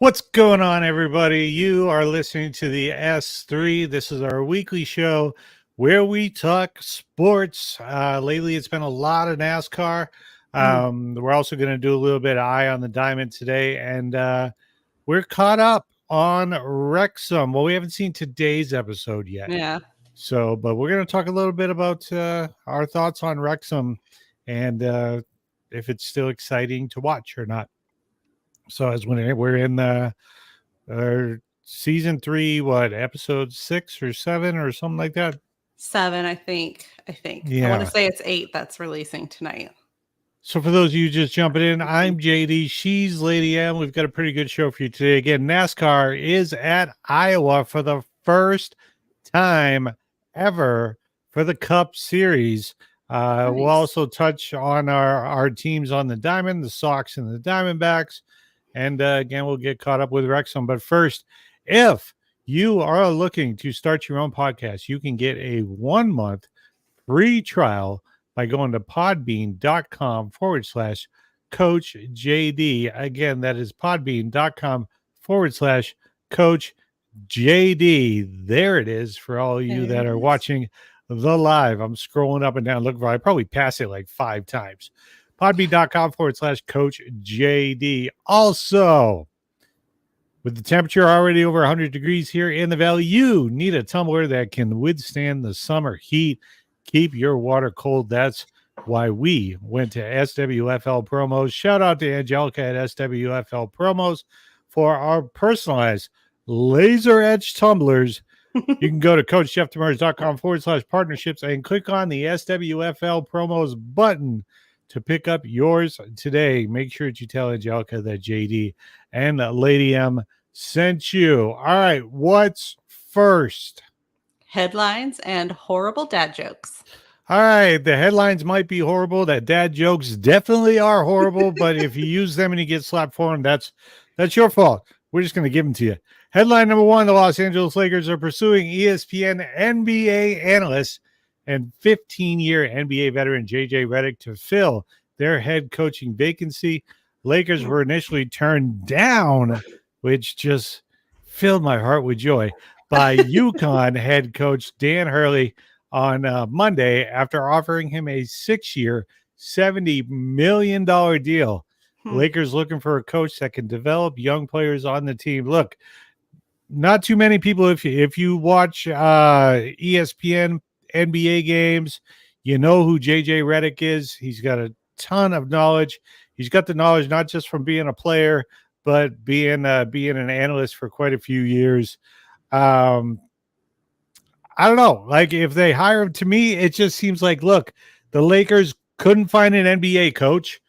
What's going on, everybody? You are listening to the S3. This is our weekly show where we talk sports. Lately, it's been a lot of NASCAR. We're also going to do a little bit of Eye on the Diamond today, and we're caught up on Wrexham. Well, we haven't seen today's episode yet. Yeah. But we're going to talk a little bit about our thoughts on Wrexham and if it's still exciting to watch or not. So as when we're in season 3, episode 6 or 7 or something like that? 7, I think. Yeah. I want to say it's 8 that's releasing tonight. So for those of you just jumping in, I'm JD. She's Lady M. We've got a pretty good show for you today. Again, NASCAR is at Iowa for the first time ever for the Cup Series. Nice. We'll also touch on our teams on the Diamond, the Sox and the Diamondbacks. And again, we'll get caught up with Wrexham. But first, if you are looking to start your own podcast, you can get a 1-month free trial by going to podbean.com/Coach JD. Again, that is podbean.com/Coach JD. There it is for all of you that are watching the live. I'm scrolling up and down looking for it. I probably passed it like 5 times. podbean.com/Coach JD. Also, with the temperature already over 100 degrees here in the valley, you need a tumbler that can withstand the summer heat. Keep your water cold. That's why we went to SWFL Promos. Shout out to Angelica at SWFL Promos for our personalized laser edge tumblers. You can go to CoachJeffDemers.com/partnerships and click on the SWFL Promos button to pick up yours today. Make sure that you tell Angelica that JD and Lady M sent you. All right, what's first? Headlines and horrible dad jokes. All right, the headlines might be horrible. That dad jokes definitely are horrible, but if you use them and you get slapped for them, that's your fault. We're just going to give them to you. Headline number 1, the Los Angeles Lakers are pursuing ESPN NBA analyst and 15-year NBA veteran J.J. Redick to fill their head coaching vacancy. Lakers were initially turned down, which just filled my heart with joy, by UConn head coach Dan Hurley on Monday after offering him a 6-year, $70 million deal. Lakers looking for a coach that can develop young players on the team. Look, not too many people, if you watch ESPN NBA games, you know who J.J. Redick is. He's got a ton of knowledge. He's got the knowledge not just from being a player, but being an analyst for quite a few years. I don't know. Like, if they hire him, to me, it just seems like, look, the Lakers couldn't find an NBA coach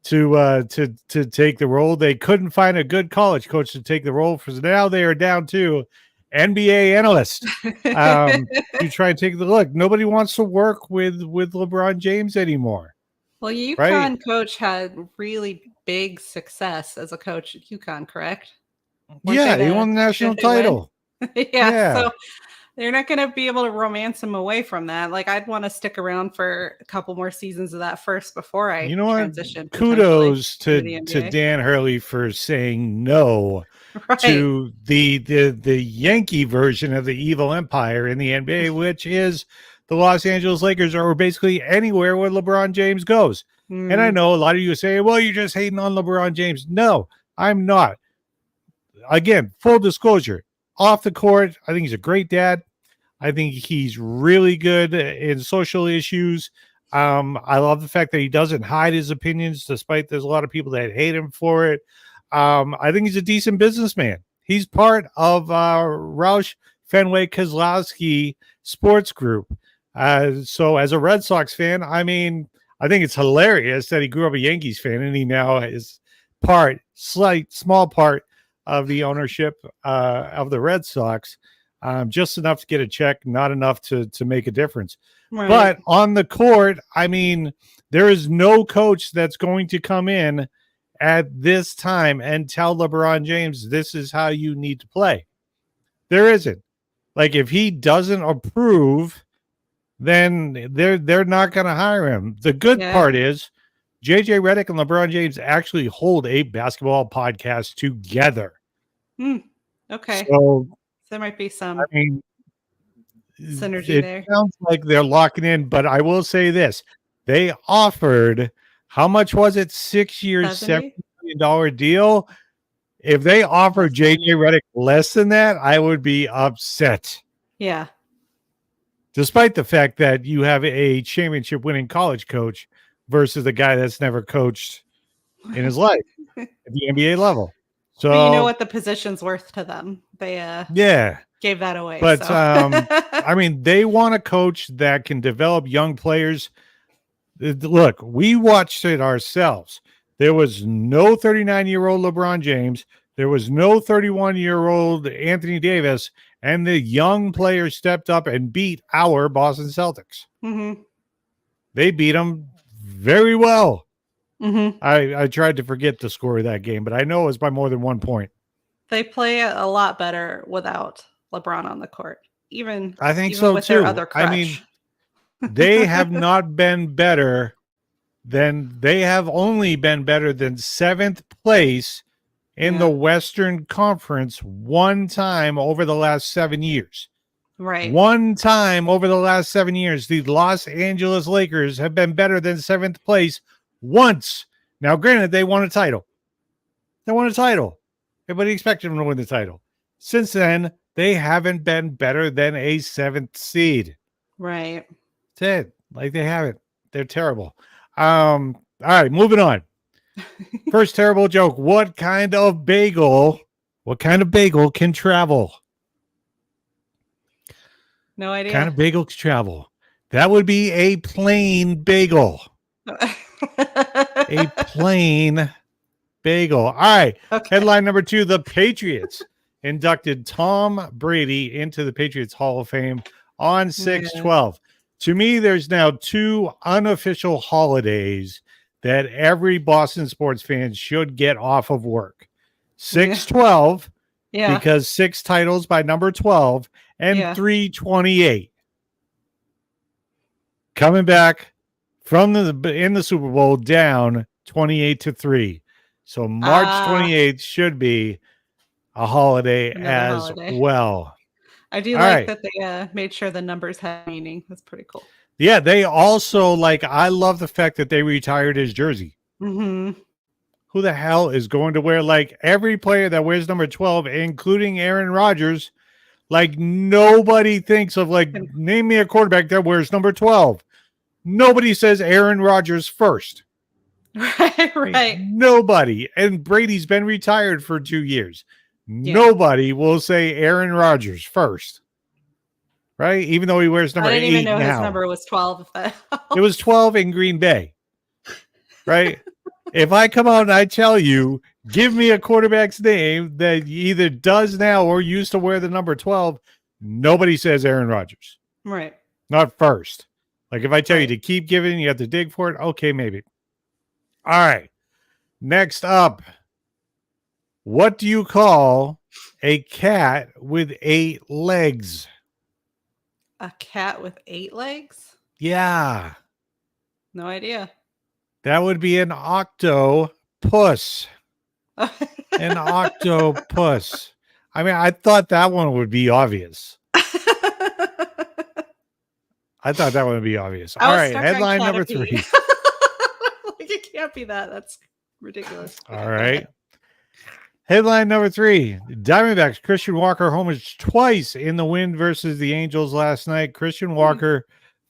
to take the role. They couldn't find a good college coach to take the role. For now, they are down to NBA analyst. You try and take the look. Nobody wants to work with LeBron James anymore. Well, UConn coach had really big success as a coach at UConn, correct? Yeah, he won the national title. Yeah, so they're not going to be able to romance him away from that. Like, I'd want to stick around for a couple more seasons of that first before I transition. Kudos to Dan Hurley for saying no to the Yankee version of the evil empire in the NBA, which is the Los Angeles Lakers, or basically anywhere where LeBron James goes. And I know a lot of you say, well, you're just hating on LeBron James. No, I'm not. Again, full disclosure, off the court, I think he's a great dad. I think he's really good in social issues. I love the fact that he doesn't hide his opinions, despite there's a lot of people that hate him for it. I think he's a decent businessman. He's part of Roush Fenway Kozlowski Sports Group. So as a Red Sox fan, I mean, I think it's hilarious that he grew up a Yankees fan and he now is small part of the ownership of the Red Sox. Just enough to get a check, not enough to make a difference. Right. But on the court, I mean, there is no coach that's going to come in at this time and tell LeBron James, this is how you need to play. There isn't. Like, if he doesn't approve, then they're not going to hire him. The good part is JJ Redick and LeBron James actually hold a basketball podcast together. Okay. So there might be some synergy it there. sounds like they're locking in, but I will say this. They offered, how much was it? 6 years, $70 million deal. If they offer JJ Redick less than that, I would be upset. Yeah. Despite the fact that you have a championship winning college coach versus a guy that's never coached in his life at the NBA level. So but you know what the position's worth to them. They gave that away. But so. I mean, they want a coach that can develop young players. Look, we watched it ourselves. There was no 39-year-old LeBron James. There was no 31-year-old Anthony Davis. And the young players stepped up and beat our Boston Celtics. Mm-hmm. They beat them very well. Mm-hmm. I tried to forget the score of that game, but I know it was by more than 1 point. They play a lot better without LeBron on the court. I think so with too. Their other crutch. I mean, they have not been better they have only been better than 7th place in the Western Conference one time over the last 7 years. Right. One time over the last 7 years, the Los Angeles Lakers have been better than 7th place once. Now, granted, they won a title. Everybody expected them to win the title. Since then, they haven't been better than a 7th seed. Right. That's it. Like, they haven't. They're terrible. All right, moving on. First terrible joke. What kind of bagel can travel? No idea. Kind of bagel can travel. That would be a plain bagel. A plain bagel. All right. Okay. Headline number 2, the Patriots inducted Tom Brady into the Patriots Hall of Fame on 6/12. To me, there's now 2 unofficial holidays that every Boston sports fan should get off of work. 6/12, because 6 titles by number 12, and 3/28. Coming back from in the Super Bowl down 28-3. So March 28th should be a holiday as well. I do like that they made sure the numbers had meaning. That's pretty cool. Yeah, they also, I love the fact that they retired his jersey. Mm-hmm. Who the hell is going to wear, every player that wears number 12, including Aaron Rodgers, nobody thinks of, name me a quarterback that wears number 12. Nobody says Aaron Rodgers first. Right. Nobody. And Brady's been retired for 2 years. Nobody will say Aaron Rodgers first. Right? Even though he wears number 8 now. I didn't even know his number was 12. It was 12 in Green Bay. Right? If I come out and I tell you, give me a quarterback's name that either does now or used to wear the number 12, nobody says Aaron Rodgers. Right. Not first. If I tell you to keep giving, you have to dig for it. Okay, maybe. All right. Next up. What do you call a cat with 8 legs? A cat with 8 legs? Yeah. No idea. That would be an octopus. An octopus. I mean, I thought that one would be obvious. All right, headline number 3. It can't be that. That's ridiculous. All right. Headline number 3. Diamondbacks Christian Walker homers twice in the win versus the Angels last night. Christian Walker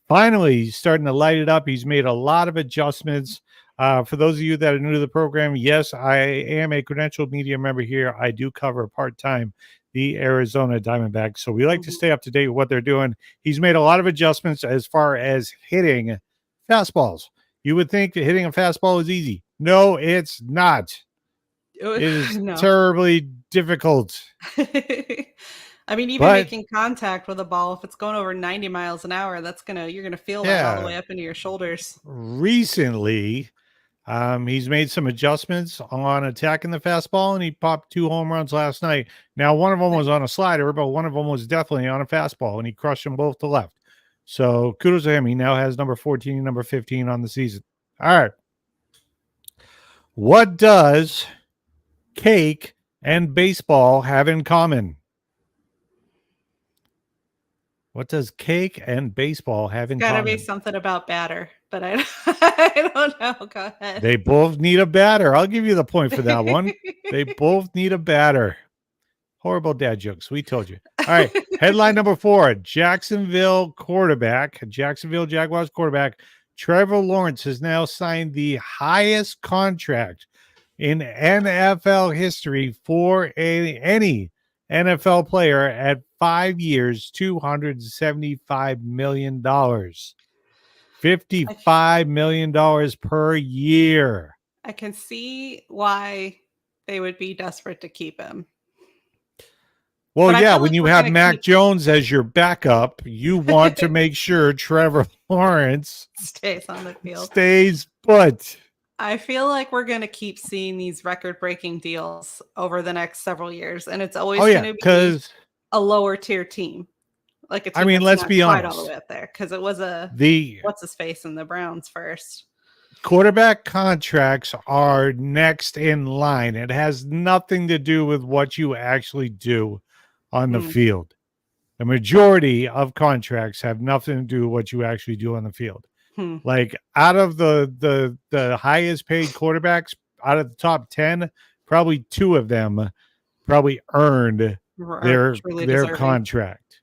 finally starting to light it up. He's made a lot of adjustments. For those of you that are new to the program, yes, I am a credentialed media member here. I do cover part-time the Arizona Diamondbacks. So we like to stay up to date with what they're doing. He's made a lot of adjustments as far as hitting fastballs. You would think that hitting a fastball is easy. No, it's not. It is terribly difficult. I mean, even making contact with a ball, if it's going over 90 miles an hour, you're gonna feel that all the way up into your shoulders. Recently, he's made some adjustments on attacking the fastball, and he popped 2 home runs last night. Now, one of them was on a slider, but one of them was definitely on a fastball, and he crushed them both to left. So kudos to him. He now has number 14 and number 15 on the season. All right. What does cake and baseball have in common? What does cake and baseball have in It's gotta common? be something about batter, but I, I don't know. Go ahead. They both need a batter. I'll give you the point for that one. They both need a batter. Horrible dad jokes. We told you. All right. Headline number 4. Jacksonville Jaguars quarterback Trevor Lawrence has now signed the highest contract in NFL history for any NFL player at 5 years, $275 million. $55 million per year. I can see why they would be desperate to keep him. Well, yeah, when you have Mac Jones as your backup, you want to make sure Trevor Lawrence stays on the field. Stays put. I feel like we're going to keep seeing these record-breaking deals over the next several years, and it's always going to be a lower-tier team. Like a team let's be honest, all the way up there, because it was what's his face in the Browns first. Quarterback contracts are next in line. It has nothing to do with what you actually do on the field. The majority of contracts have nothing to do with what you actually do on the field. Like out of the highest paid quarterbacks, out of the top 10, probably 2 of them probably earned their contract,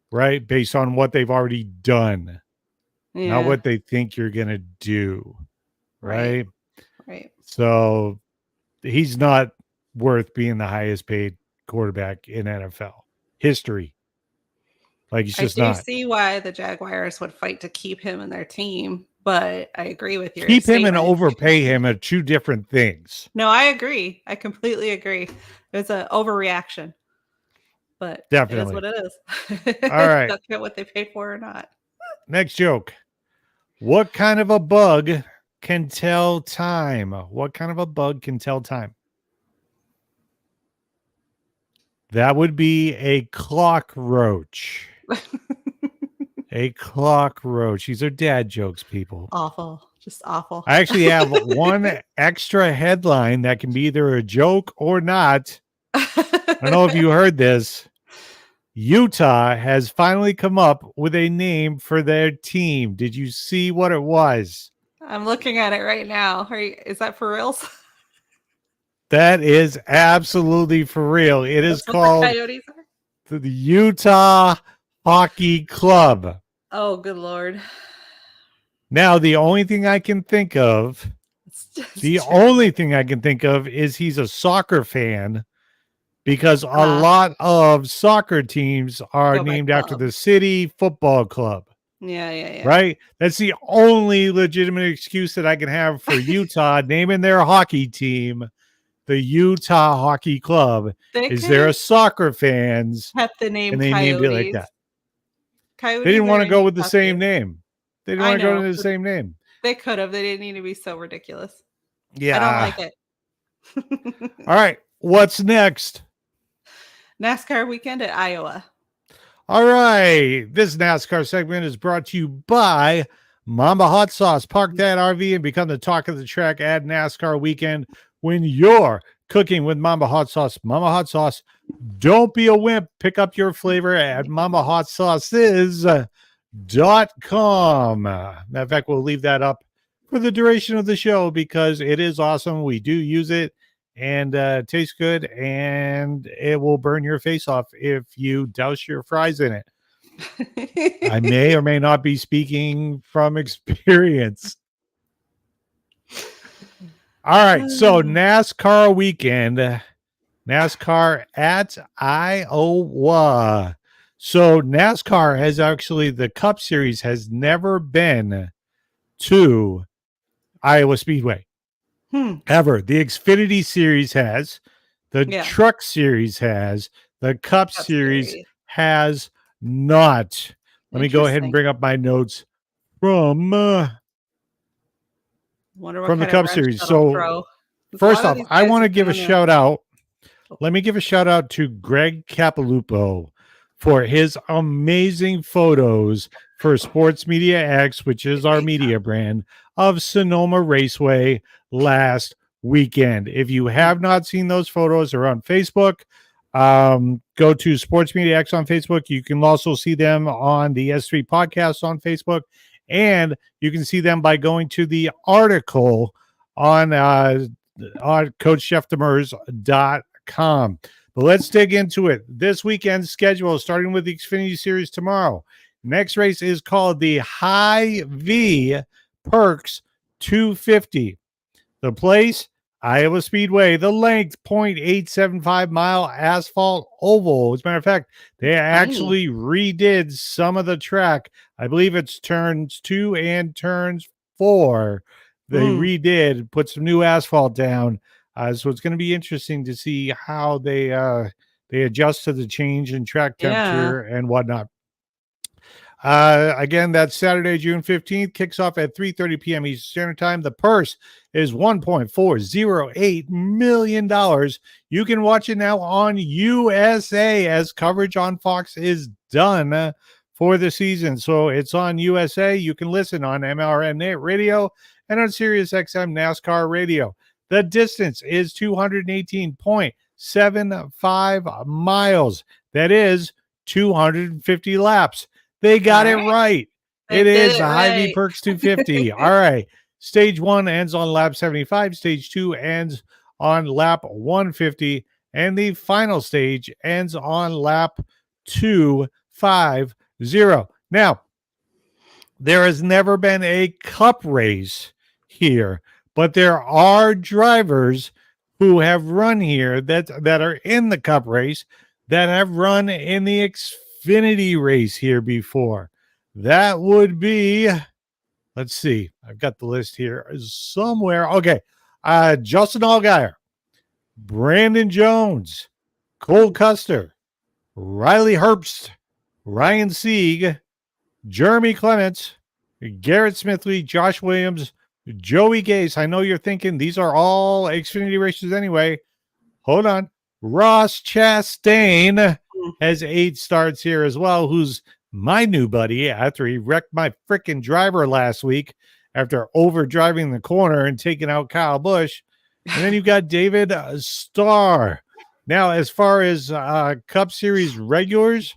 right? Based on what they've already done, not what they think you're going to do, right? So he's not worth being the highest paid quarterback in NFL history. Like he's just not. I do see why the Jaguars would fight to keep him in their team, but I agree with your keep him and overpay him are 2 different things. No, I agree. I completely agree. It's an overreaction, but definitely it is what it is. All right, don't get what they paid for or not. Next joke. What kind of a bug can tell time? What kind of a bug can tell time? That would be a cockroach. A cockroach. These are dad jokes, people. Awful. Just awful. I actually have one extra headline that can be either a joke or not. I don't know if you heard this. Utah has finally come up with a name for their team. Did you see what it was? I'm looking at it right now. Is that for reals? That is absolutely for real. It is called the Utah Hockey Club. Oh, good Lord. Now, the only thing I can think of is he's a soccer fan because a lot of soccer teams are named after the city football club. Yeah. Right? That's the only legitimate excuse that I can have for Utah naming their hockey team the Utah Hockey Club. There are soccer fans kept the name and they Coyotes. named it like that. Coyotes, they didn't want to go with the same name. They didn't want to go with the same name. They could have. They didn't need to be so ridiculous. Yeah. I don't like it. All right. What's next? NASCAR weekend at Iowa. All right. This NASCAR segment is brought to you by Mamba Hot Sauce. Park that RV and become the talk of the track at NASCAR weekend when you're cooking with Mamba Hot Sauce. Mamba Hot Sauce, don't be a wimp. Pick up your flavor at MambaHotSauces.com. Matter of fact, we'll leave that up for the duration of the show because it is awesome. We do use it and tastes good, and it will burn your face off if you douse your fries in it. I may or may not be speaking from experience. All right, so NASCAR weekend, NASCAR at Iowa. So NASCAR has actually, the Cup Series has never been to Iowa Speedway. Ever. The Xfinity Series has, the Truck Series has, the Cup Series has not. Let me go ahead and bring up my notes from the Cup Series. So first off, I want to give a shout out. Let me give a shout out to Greg Capilupo for his amazing photos for Sports Media X, which is our media brand, of Sonoma Raceway last weekend. If you have not seen those photos, they're on Facebook. Go to Sports Media X on Facebook. You can also see them on the S3 podcast on Facebook, and you can see them by going to the article on CoachJeffDemers.com. But let's dig into it. This weekend's schedule, starting with the Xfinity Series tomorrow. Next race is called the Hy-Vee Perks 250. The place, Iowa Speedway. The length, 0.875 mile asphalt oval. As a matter of fact, they actually redid some of the track. I believe it's turns 2 and turns 4. They redid, put some new asphalt down. So it's going to be interesting to see how they adjust to the change in track temperature and whatnot. Again, that's Saturday, June 15th. Kicks off at 3:30 p.m. Eastern Standard Time. The purse is $1.408 million. You can watch it now on USA as coverage on Fox is done for the season. So it's on USA. You can listen on MRN Net Radio and on Sirius XM NASCAR Radio. The distance is 218.75 miles. That is 250 laps. They got it right. It is a Hy-Vee Perks 250. All right. Stage 1 ends on lap 75. Stage 2 ends on lap 150. And the final stage ends on lap 250. Now, there has never been a cup race here, but there are drivers who have run here that are in the cup race that have run in the Xfinity race here before. That would be, let's see, I've got the list here somewhere. Okay, Justin Allgaier, Brandon Jones, Cole Custer, Riley Herbst, Ryan Sieg, Jeremy Clements, Garrett Smithley, Josh Williams, Joey Gase. I know you're thinking these are all Xfinity races anyway. Hold on. Ross Chastain has 8 starts here as well, who's my new buddy after he wrecked my freaking driver last week after over driving the corner and taking out Kyle Busch. And then you've got David Starr. Now, as far as Cup Series regulars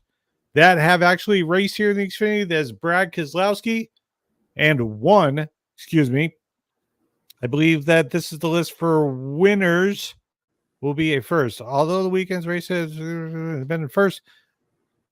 that have actually raced here in the Xfinity, there's Brad Keselowski and one, I believe that this is the list for winners will be a first. Although the weekend's race has been first,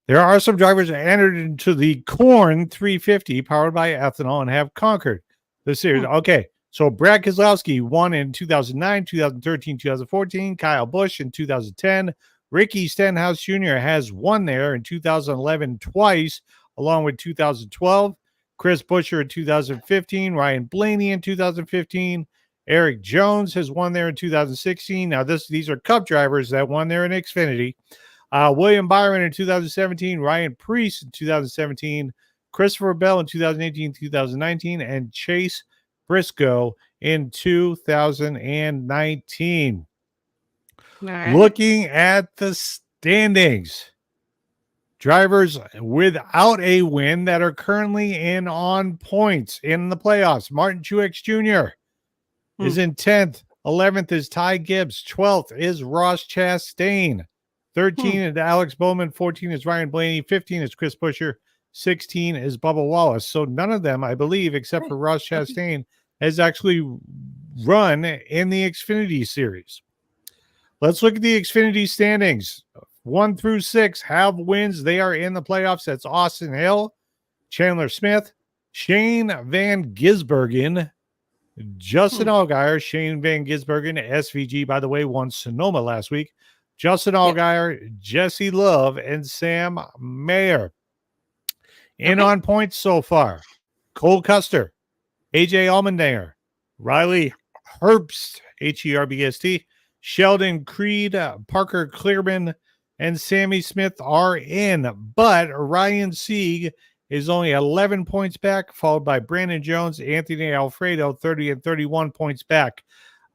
there are some drivers that entered into the Corn 350 powered by ethanol and have conquered the series. Okay, so Brad Keselowski won in 2009, 2013, 2014. Kyle Busch in 2010. Ricky Stenhouse Jr. has won there in 2011 twice, along with 2012. Chris Buescher in 2015. Ryan Blaney in 2015. Eric Jones has won there in 2016. Now, these are Cup drivers that won there in Xfinity. William Byron in 2017. Ryan Preece in 2017. Christopher Bell in 2018, 2019. And Chase Briscoe in 2019. Right. Looking at the standings, drivers without a win that are currently in on points in the playoffs. Martin Truex Jr. is in 10th. 11th is Ty Gibbs. 12th is Ross Chastain. 13 is Alex Bowman. 14 is Ryan Blaney. 15 is Chris Buescher. 16 is Bubba Wallace. So none of them, I believe, except for Ross Chastain, has actually run in the Xfinity Series. Let's look at the Xfinity standings. 1 through 6 have wins. They are in the playoffs. That's Austin Hill, Chandler Smith, Shane Van Gisbergen, Justin Allgaier, Shane Van Gisbergen, SVG, by the way, won Sonoma last week. Justin Allgaier, Jesse Love, and Sam Mayer. In on points so far, Cole Custer, AJ Allmendinger, Riley Herbst, Herbst, Sheldon Creed, Parker Clearman, and Sammy Smith are in, but Ryan Sieg is only 11 points back, followed by Brandon Jones, Anthony Alfredo, 30 and 31 points back.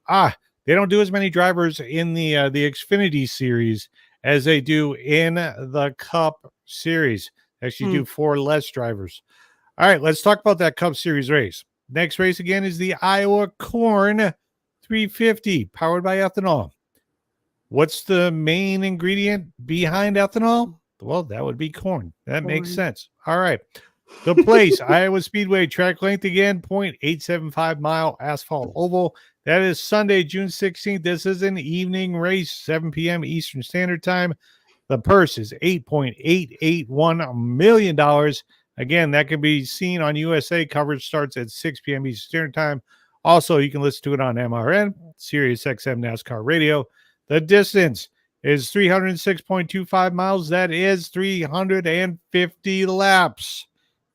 They don't do as many drivers in the Xfinity Series as they do in the Cup Series. Actually do 4 less drivers. All right, let's talk about that Cup Series race. Next race again is the Iowa Corn 350, powered by ethanol. What's the main ingredient behind ethanol? Well, that would be corn. That makes sense. All right. The place, Iowa Speedway, track length again, 0.875 mile asphalt oval. That is Sunday, June 16th. This is an evening race, 7 p.m. Eastern Standard Time. The purse is $8.881 million. Again, that can be seen on USA. Coverage starts at 6 p.m. Eastern Standard Time. Also, you can listen to it on MRN, Sirius XM NASCAR Radio. The distance is 306.25 miles. That is 350 laps.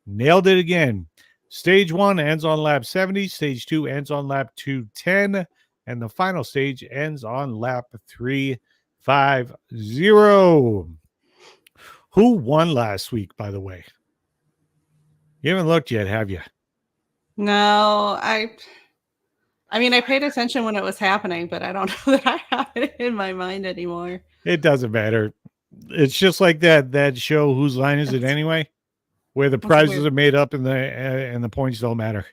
Nailed it again. Stage 1 ends on lap 70. Stage 2 ends on lap 210. And the final stage ends on lap 350. Who won last week, by the way? You haven't looked yet, have you? No, I mean, I paid attention when it was happening, but I don't know that I have it in my mind anymore. It doesn't matter. It's just like that show, Whose Line Is It Anyway? Where the prizes are made up and the points don't matter.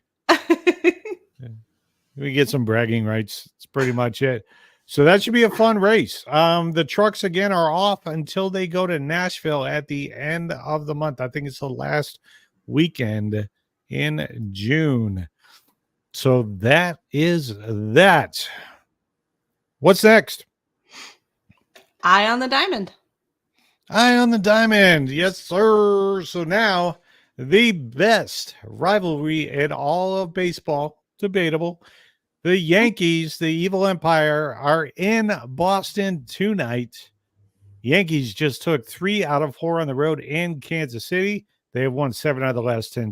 We get some bragging rights. It's pretty much it. So that should be a fun race. The trucks, again, are off until they go to Nashville at the end of the month. I think it's the last weekend in June. So that is that. What's next? Eye on the diamond. Eye on the diamond. Yes, sir. So now the best rivalry in all of baseball, debatable. The Yankees, the Evil Empire, are in Boston tonight. Yankees just took 3 out of 4 on the road in Kansas City. They have won 7 out of the last 10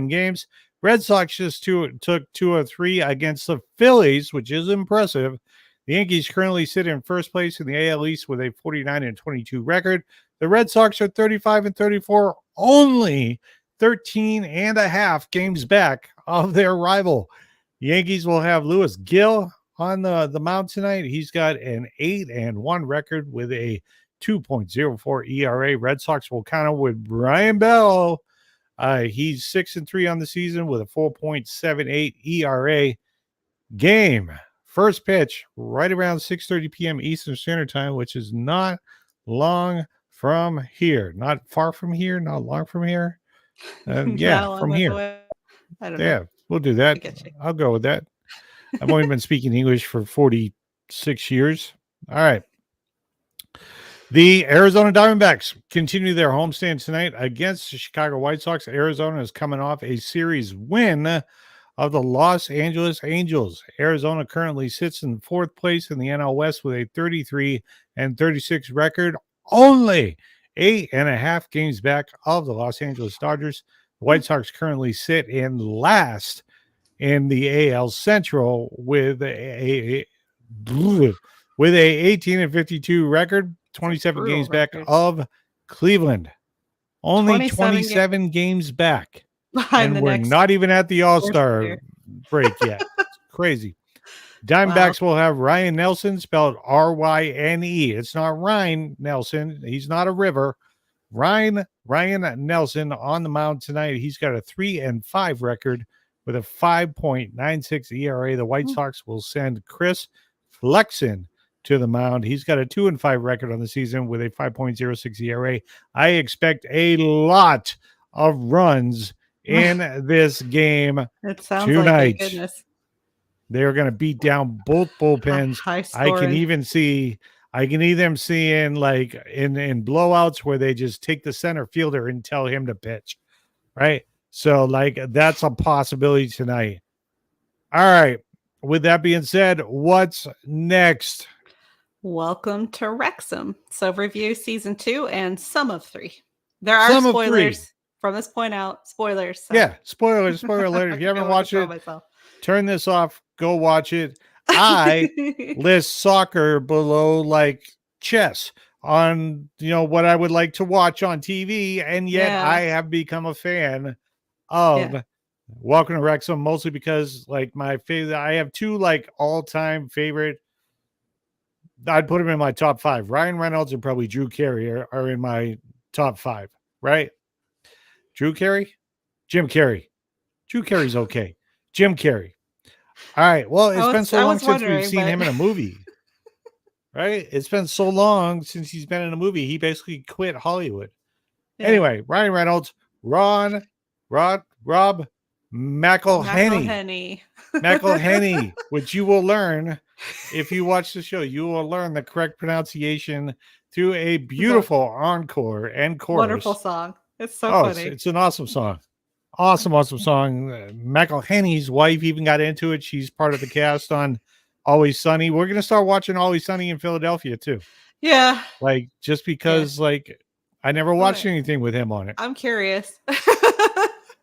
games. Red Sox just took 2 of 3 against the Phillies, which is impressive. The Yankees currently sit in first place in the AL East with a 49-22 record. The Red Sox are 35-34, only 13.5 games back of their rival. The Yankees will have Lewis Gill on the mound tonight. He's got an 8-1 record with a 2.04 ERA. Red Sox will counter with Brian Bell. He's 6-3 on the season with a 4.78 ERA. Game. First pitch right around 6:30 p.m. Eastern Standard Time, which is not long from here. Not far from here, not long from here. Yeah, from here. I don't know. We'll do that. I'll go with that. I've only been speaking English for 46 years. All right. The Arizona Diamondbacks continue their homestand tonight against the Chicago White Sox. Arizona is coming off a series win of the Los Angeles Angels. Arizona currently sits in 4th place in the NL West with a 33-36 record, only 8.5 games back of the Los Angeles Dodgers. The White Sox currently sit in last in the AL Central with a 18-52 record, 27 games back of Cleveland. Only 27 games back. And we're not even at the All-Star break yet. It's crazy. Diamondbacks will have Ryan Nelson, spelled R-Y-N-E. It's not Ryan Nelson. He's not a river. Ryan Nelson on the mound tonight. He's got a 3-5 record with a 5.96 ERA. The White Sox will send Chris Flexen to the mound. He's got a 2-5 record on the season with a 5.06 ERA. I expect a lot of runs in this game it sounds tonight. Like goodness. They're going to beat down both bullpens. I can even see in like in blowouts where they just take the center fielder and tell him to pitch, right? So like that's a possibility tonight. All right. With that being said, what's next? Welcome to Wrexham. So review season 2 and some of 3. There are spoilers from this point out. Spoilers. So. Yeah, spoilers. Spoiler alert. If you haven't watched it, turn this off. Go watch it. I list soccer below like chess on what I would like to watch on TV, and yet I have become a fan of Welcome to Wrexham, mostly because like my favorite. I have 2 like all-time favorite. I'd put them in my top 5. Ryan Reynolds and probably Drew Carey are in my top 5, right? Drew Carey? Jim Carrey. Drew Carey's okay. Jim Carrey. All right. Well, it's been so I long was since we've wondering, seen him in a movie. Right? It's been so long since he's been in a movie. He basically quit Hollywood. Yeah. Anyway, Ryan Reynolds, Rob McElhenney. McElhenney, which you will learn if you watch the show. You will learn the correct pronunciation through a beautiful encore and chorus. Wonderful song. It's so funny. It's an awesome song. Awesome song. McElhenney's wife even got into it. She's part of the cast on Always Sunny. We're going to start watching Always Sunny in Philadelphia too. Yeah. Like, just because, like, I never watched anything with him on it. I'm curious.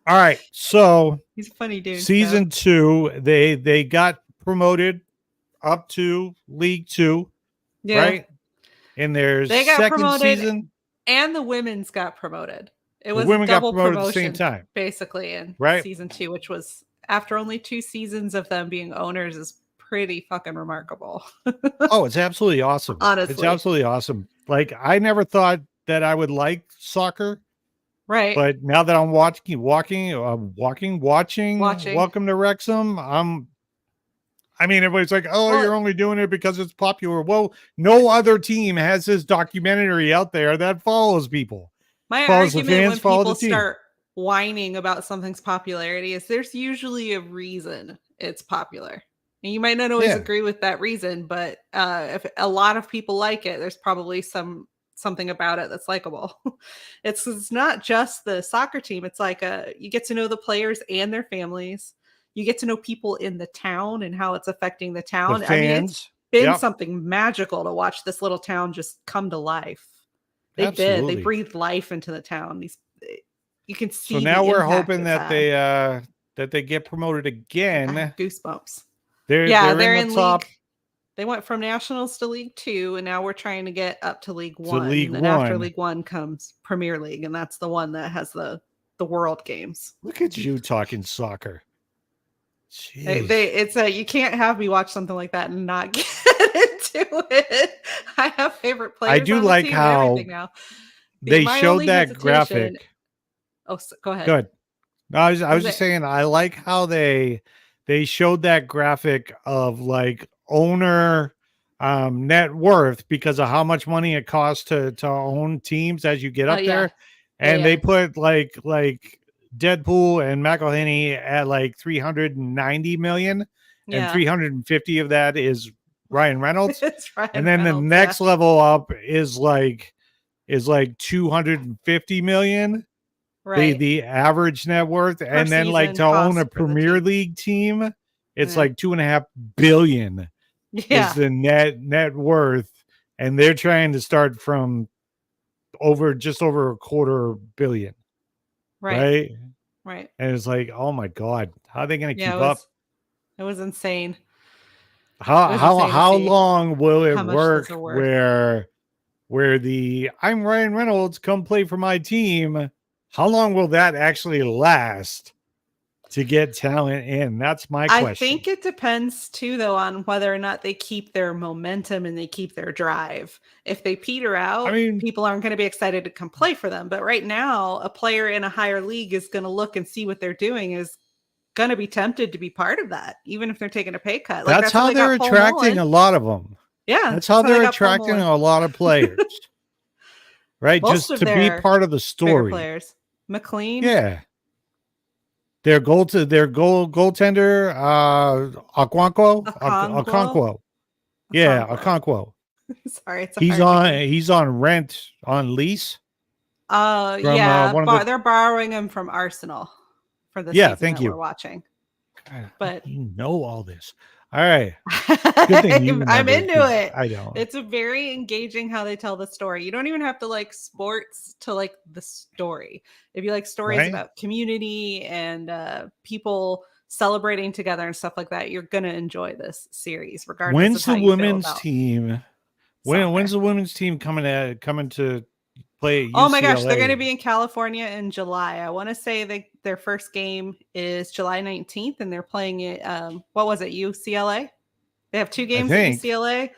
All right. So he's a funny dude. Season 2, they got promoted up to League 2. Yeah. Right? In their second season. And the women's got promoted. It was the women double got promoted promotion at the same time. Basically in right? Season 2, which was after only 2 seasons of them being owners is pretty fucking remarkable. Oh, it's absolutely awesome. Honestly. It's absolutely awesome. Like, I never thought that I would like soccer. Right. But now that I'm watching Welcome to Wrexham, I mean, everybody's like, oh, you're only doing it because it's popular. Well, no other team has this documentary out there that follows people. My argument when people start whining about something's popularity is there's usually a reason it's popular. And you might not always agree with that reason, but if a lot of people like it, there's probably something about it that's likable. It's not just the soccer team. It's like you get to know the players and their families. You get to know people in the town and how it's affecting the town. The fans. I mean, it's been something magical to watch this little town just come to life. They breathed life into the town. You can see. So now we're hoping that they get promoted again. Goosebumps. They're in the top. League. They went from Nationals to League 2, and now we're trying to get up to League 1. And after League 1 comes Premier League, and that's the one that has the world games. Look at you talking soccer. You can't have me watch something like that and not get into it. I have favorite players. I do like how now. They showed that graphic. Oh, go ahead. Good. No, I was just saying, I like how they showed that graphic of like owner net worth because of how much money it costs to own teams as you get up there. And they put like Deadpool and McElhenney at like 390 million, and 350 of that is Ryan Reynolds. And then the next level up is like 250 million. Right. The average net worth, and then like to own a Premier League team, it's like 2.5 billion is the net worth, and they're trying to start from just over a $250 million. Right. And it's like, oh my God, how are they going to keep up? It was insane. How long will it work where the I'm Ryan Reynolds, come play for my team? How long will that actually last to get talent in? That's my question. I think it depends too, though, on whether or not they keep their momentum and they keep their drive. If they peter out, people aren't going to be excited to come play for them. But right now, a player in a higher league is going to look and see what they're doing, is going to be tempted to be part of that, even if they're taking a pay cut. Like, that's how they're attracting a lot of them. Yeah. That's how they're attracting a lot of players. Right? Most just to be part of the story. Players. McLean. Yeah. Their goaltender, Okonkwo. Yeah, Okonkwo. Sorry, he's on rent on lease. They're borrowing him from Arsenal for the season we're watching. God, but you know all this. All right. Good thing I'm into it. I don't. It's a very engaging how they tell the story. You don't even have to like sports to like the story. If you like stories about community and people celebrating together and stuff like that, you're gonna enjoy this series. Regardless, when's the women's team? When's the women's team coming to play at UCLA? Oh my gosh, they're gonna be in California in July. I want to say their first game is July 19th, and they're playing it. What was it? UCLA. They have 2 games at UCLA,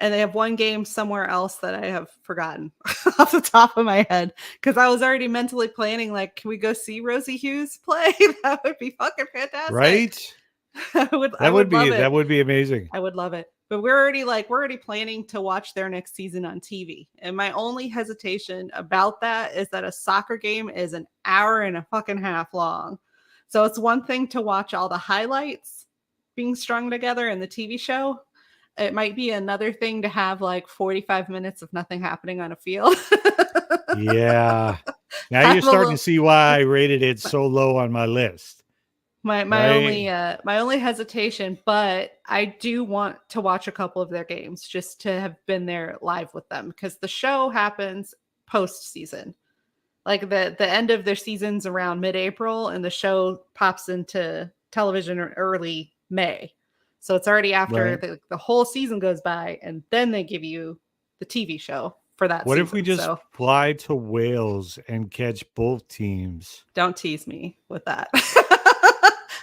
and they have 1 game somewhere else that I have forgotten off the top of my head, because I was already mentally planning, like, can we go see Rosie Hughes play? That would be fucking fantastic. Right? I would love it. That would be amazing. I would love it. But we're already planning to watch their next season on TV. And my only hesitation about that is that a soccer game is an hour and a fucking half long. So it's one thing to watch all the highlights being strung together in the TV show. It might be another thing to have like 45 minutes of nothing happening on a field. Yeah. Now you're starting to see why I rated it so low on my list. My only hesitation, but I do want to watch a couple of their games just to have been there live with them, because the show happens post-season. Like the end of their season's around mid-April, and the show pops into television early May. So it's already after the whole season goes by, and then they give you the TV show for that What season. if we just fly to Wales and catch both teams? Don't tease me with that.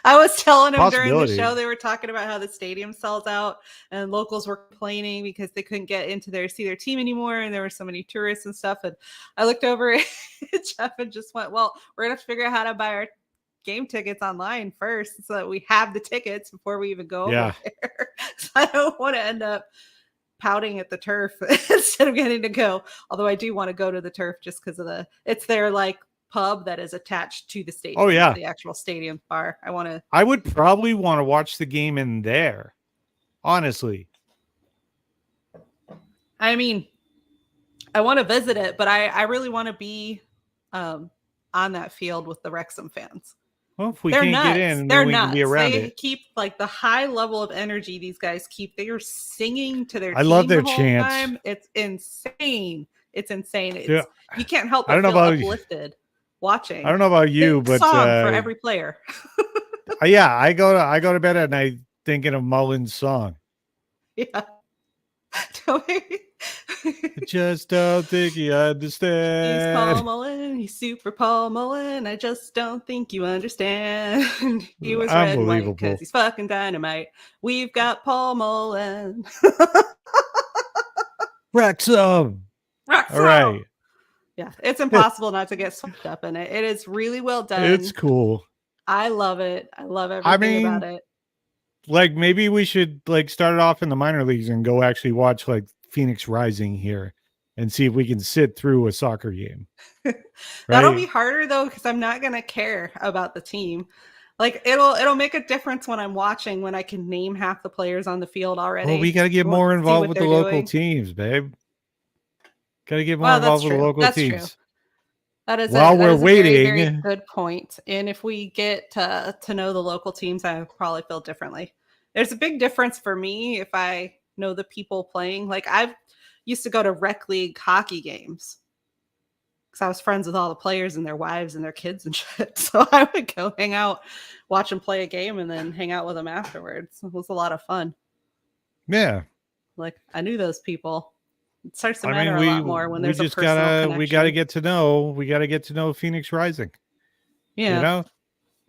I was telling them during the show, they were talking about how the stadium sells out and locals were complaining because they couldn't get into see their team anymore, and there were so many tourists and stuff. And I looked over at Jeff and just went, well, we're going to have to figure out how to buy our game tickets online first so that we have the tickets before we even go over there. So I don't want to end up pouting at the turf instead of getting to go. Although I do want to go to the turf just because of it's their like pub that is attached to the stadium. Oh yeah, the actual stadium bar. I would probably want to watch the game in there, honestly. I mean, I want to visit it, but I really want to be on that field with the Wrexham fans. Well, if we can't get in, they're then we nuts. can be around they it. Keep like the high level of energy these guys keep. They are singing to their I team love their the whole chants. time. It's insane. It's insane. You can't help but feel uplifted watching. I don't know about you, but song for every player. Yeah, I go to bed at night thinking of Mullen's song. Yeah. I just don't think you understand. He's Paul Mullen. He's super Paul Mullen. I just don't think you understand. He was red and white because he's fucking dynamite. We've got Paul Mullen. Wrexham. All right. Yeah, it's impossible not to get swept up in it. It is really well done. It's cool. I love it. I love everything about it. Like maybe we should like start it off in the minor leagues and go actually watch like Phoenix Rising here and see if we can sit through a soccer game. That'll be harder though, because I'm not gonna care about the team. Like it'll make a difference when I'm watching, when I can name half the players on the field already. Well, we got to get more involved with the local teams, babe. Got to get more involved with the local teams. True. That is while we're waiting. Very, very good point. And if we get to know the local teams, I probably feel differently. There's a big difference for me if I know the people playing. Like I've used to go to rec league hockey games because I was friends with all the players and their wives and their kids and shit. So I would go hang out, watch them play a game, and then hang out with them afterwards. It was a lot of fun. Yeah. Like I knew those people. It starts to matter a lot more when there's a personal connection. We gotta get to know Phoenix Rising. Yeah. You know?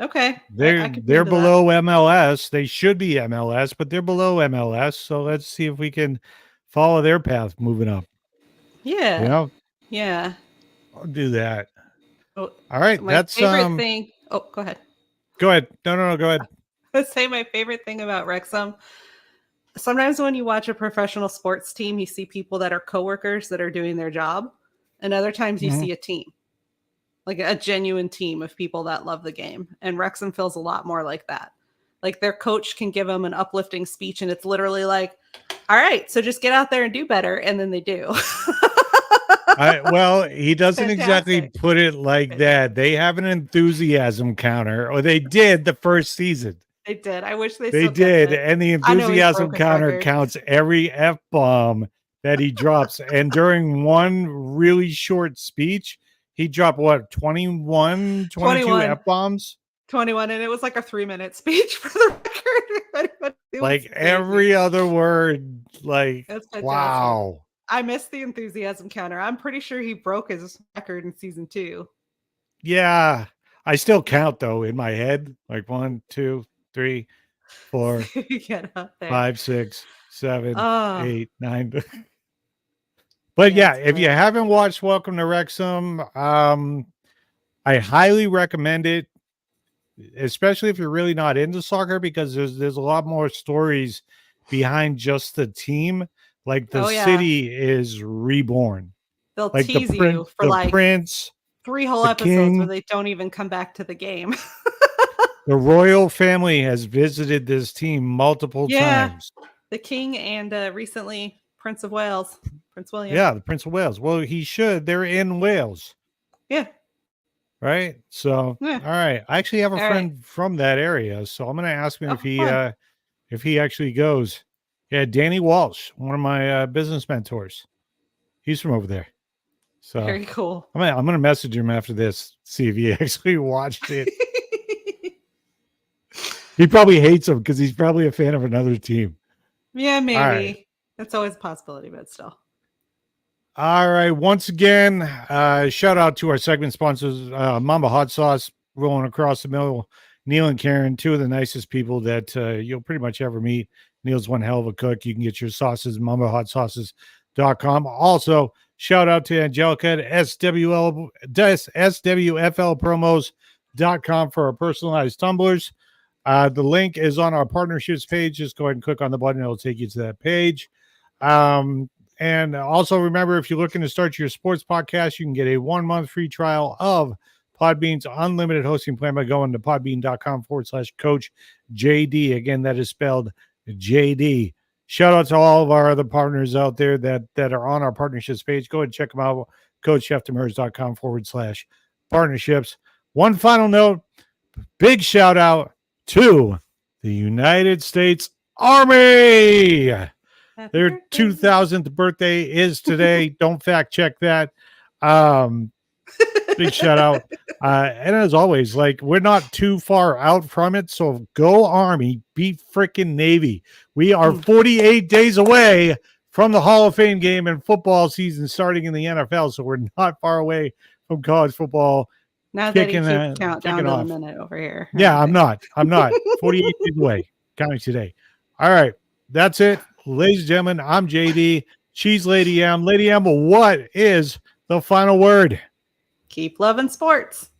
Okay. They're below MLS. They should be MLS, but they're below MLS. So let's see if we can follow their path moving up. Yeah. You know? Yeah. I'll do that. Oh, all right. That's favorite thing. Oh, go ahead. Go ahead. No, go ahead. Let's say my favorite thing about Wrexham. Sometimes when you watch a professional sports team, you see people that are coworkers that are doing their job. And other times you see a team, like a genuine team of people that love the game. And Wrexham feels a lot more like that. Like their coach can give them an uplifting speech and it's literally like, all right, so just get out there and do better. And then they do. Well, he doesn't exactly put it like that. They have an enthusiasm counter, or they did the first season. They did. I wish they did. And the enthusiasm counter counts every F-bomb that he drops. And during one really short speech, he dropped what, 22 F-bombs? 21, and it was like a 3-minute speech for the record. Like every other word, like, wow. I missed the enthusiasm counter. I'm pretty sure he broke his record in season 2. Yeah. I still count though in my head. Like 1, 2, 3, 4, 5, 6, 7, 8, 9. But yeah, if you haven't watched Welcome to Wrexham, I highly recommend it. especially if you're really not into soccer, because there's a lot more stories behind just the team. Like the city is reborn. They'll like tease you for the like prince, 3 whole the episodes king, where they don't even come back to the game. the royal family has visited this team multiple times. The king and recently Prince of Wales, Prince William. Yeah, the Prince of Wales. Well, he should. They're in Wales. Yeah. Right. So, all right. I actually have a friend from that area, so I'm going to ask him if he actually goes. Yeah, Danny Walsh, one of my business mentors. He's from over there. So very cool. I'm gonna message him after this, see if he actually watched it. He probably hates him because he's probably a fan of another team. Yeah, maybe. Right. That's always a possibility, but still. All right. Once again, shout out to our segment sponsors, Mamba Hot Sauce, rolling across the middle. Neil and Karen, two of the nicest people that you'll pretty much ever meet. Neil's one hell of a cook. You can get your sauces, MambaHotSauces.com. Also, shout out to Angelica at SWFLpromos.com for our personalized tumblers. The link is on our partnerships page. Just go ahead and click on the button. It'll take you to that page. And also remember, if you're looking to start your sports podcast, you can get a 1-month free trial of Podbean's unlimited hosting plan by going to podbean.com/coach JD. Again, that is spelled JD. Shout out to all of our other partners out there that are on our partnerships page. Go ahead and check them out. CoachJeffDemers.com/partnerships. One final note, big shout out to the United States Army. Their 2000th birthday is today. Don't fact check that. Big shout out. And as always, like, we're not too far out from it. So go Army, beat freaking Navy. We are 48 days away from the Hall of Fame game and football season starting in the NFL. So we're not far away from college football. Now that you keep count down to a minute over here. Yeah, I'm not. 48 days away, counting today. All right. That's it. Ladies and gentlemen, I'm JD. She's Lady M. Lady M, what is the final word? Keep loving sports.